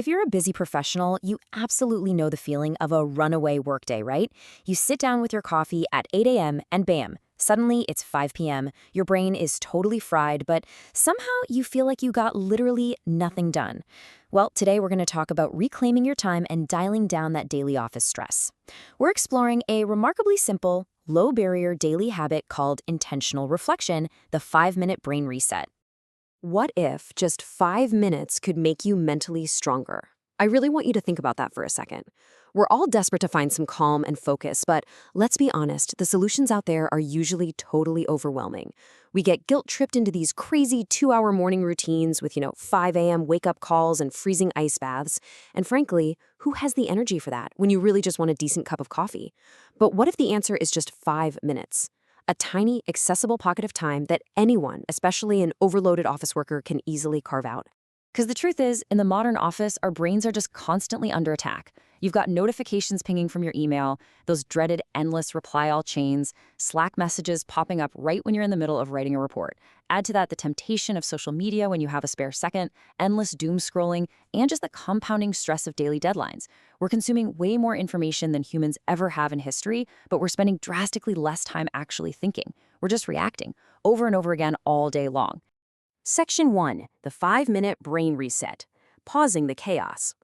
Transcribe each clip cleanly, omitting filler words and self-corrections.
If you're a busy professional, you absolutely know the feeling of a runaway workday, right? You sit down with your coffee at 8 a.m. and bam, suddenly it's 5 p.m. Your brain is totally fried, but somehow you feel like you got literally nothing done. Well, today we're going to talk about reclaiming your time and dialing down that daily office stress. We're exploring a remarkably simple, low-barrier daily habit called intentional reflection, the 5-minute brain reset. What if just 5 minutes could make you mentally stronger? I really want you to think about that for a second. We're all desperate to find some calm and focus, but let's be honest, the solutions out there are usually totally overwhelming. We get guilt-tripped into these crazy 2-hour morning routines with, 5 a.m. wake-up calls and freezing ice baths. And frankly, who has the energy for that when you really just want a decent cup of coffee? But what if the answer is just 5 minutes? A tiny, accessible pocket of time that anyone, especially an overloaded office worker, can easily carve out. Because the truth is, in the modern office, our brains are just constantly under attack. You've got notifications pinging from your email, those dreaded endless reply-all chains, Slack messages popping up right when you're in the middle of writing a report. Add to that the temptation of social media when you have a spare second, endless doom scrolling, and just the compounding stress of daily deadlines. We're consuming way more information than humans ever have in history, but we're spending drastically less time actually thinking. We're just reacting, over and over again all day long. Section 1, the 5-minute brain reset, pausing the chaos.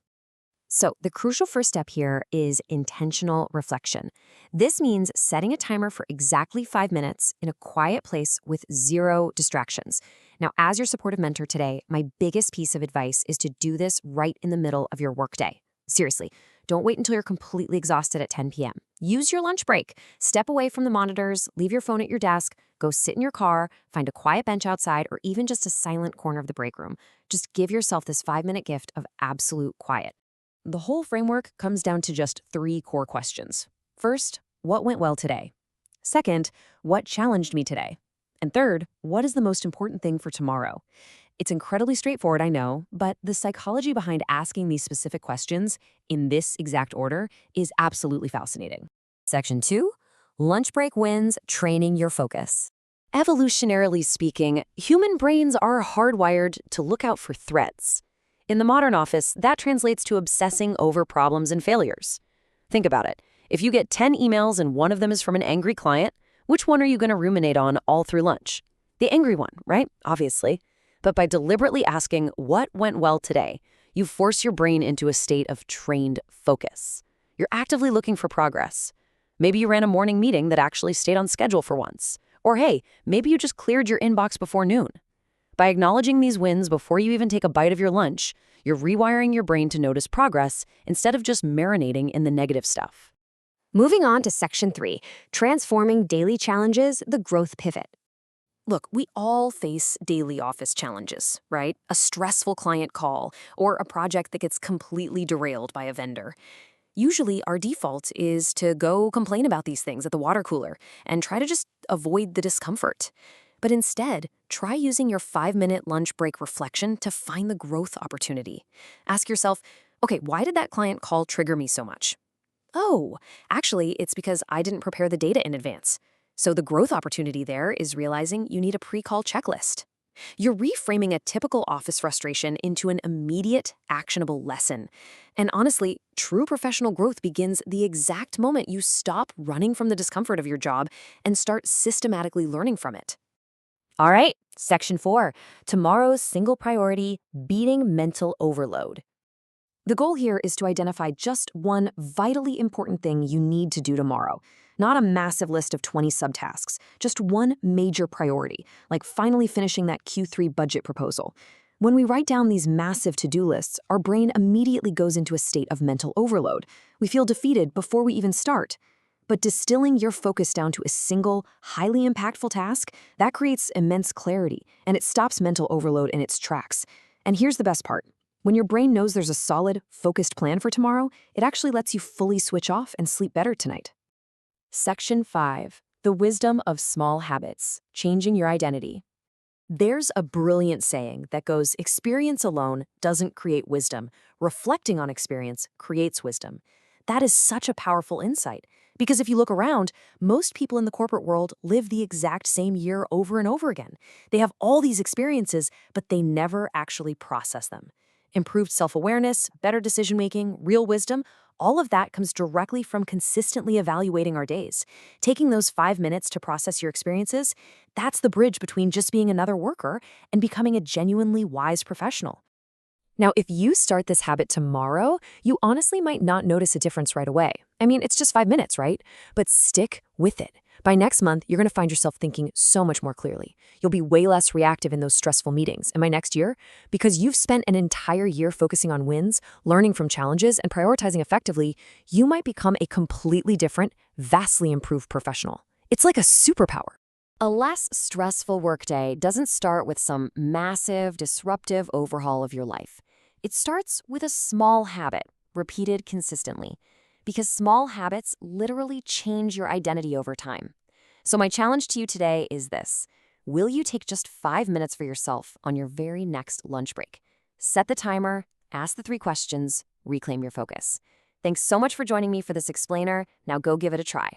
So the crucial first step here is intentional reflection. This means setting a timer for exactly 5 minutes in a quiet place with zero distractions. Now, as your supportive mentor today, my biggest piece of advice is to do this right in the middle of your workday. Seriously, don't wait until you're completely exhausted at 10 p.m. Use your lunch break. Step away from the monitors, leave your phone at your desk, go sit in your car, find a quiet bench outside, or even just a silent corner of the break room. Just give yourself this 5-minute gift of absolute quiet. The whole framework comes down to just 3 core questions. First, what went well today? Second, what challenged me today? And third, what is the most important thing for tomorrow? It's incredibly straightforward, I know, but the psychology behind asking these specific questions in this exact order is absolutely fascinating. Section 2, lunch break wins, training your focus. Evolutionarily speaking, human brains are hardwired to look out for threats. In the modern office, that translates to obsessing over problems and failures. Think about it. If you get 10 emails and one of them is from an angry client, which one are you going to ruminate on all through lunch? The angry one, right? Obviously. But by deliberately asking what went well today, you force your brain into a state of trained focus. You're actively looking for progress. Maybe you ran a morning meeting that actually stayed on schedule for once. Or hey, maybe you just cleared your inbox before noon. By acknowledging these wins before you even take a bite of your lunch, you're rewiring your brain to notice progress instead of just marinating in the negative stuff. Moving on to Section 3, transforming daily challenges, the growth pivot. Look, we all face daily office challenges, right? A stressful client call or a project that gets completely derailed by a vendor. Usually, our default is to go complain about these things at the water cooler and try to just avoid the discomfort. But instead, try using your 5-minute lunch break reflection to find the growth opportunity. Ask yourself, okay, why did that client call trigger me so much? Oh, actually, it's because I didn't prepare the data in advance. So the growth opportunity there is realizing you need a pre-call checklist. You're reframing a typical office frustration into an immediate, actionable lesson. And honestly, true professional growth begins the exact moment you stop running from the discomfort of your job and start systematically learning from it. All right, Section 4, tomorrow's single priority, beating mental overload. The goal here is to identify just one vitally important thing you need to do tomorrow. Not a massive list of 20 subtasks, just one major priority, like finally finishing that Q3 budget proposal. When we write down these massive to-do lists, our brain immediately goes into a state of mental overload. We feel defeated before we even start. But distilling your focus down to a single, highly impactful task, that creates immense clarity, and it stops mental overload in its tracks. And here's the best part. When your brain knows there's a solid, focused plan for tomorrow, it actually lets you fully switch off and sleep better tonight. Section 5, the wisdom of small habits, changing your identity. There's a brilliant saying that goes, experience alone doesn't create wisdom. Reflecting on experience creates wisdom. That is such a powerful insight. Because if you look around, most people in the corporate world live the exact same year over and over again. They have all these experiences, but they never actually process them. improved self-awareness, better decision-making, real wisdom, all of that comes directly from consistently evaluating our days. Taking those 5 minutes to process your experiences, that's the bridge between just being another worker and becoming a genuinely wise professional. Now, if you start this habit tomorrow, you honestly might not notice a difference right away. I mean, it's just 5 minutes, right? But stick with it. By next month, you're going to find yourself thinking so much more clearly. You'll be way less reactive in those stressful meetings. And by next year, because you've spent an entire year focusing on wins, learning from challenges, and prioritizing effectively, you might become a completely different, vastly improved professional. It's like a superpower. A less stressful workday doesn't start with some massive, disruptive overhaul of your life. It starts with a small habit, repeated consistently, because small habits literally change your identity over time. So my challenge to you today is this. Will you take just 5 minutes for yourself on your very next lunch break? Set the timer, ask the 3 questions, reclaim your focus. Thanks so much for joining me for this explainer. Now go give it a try.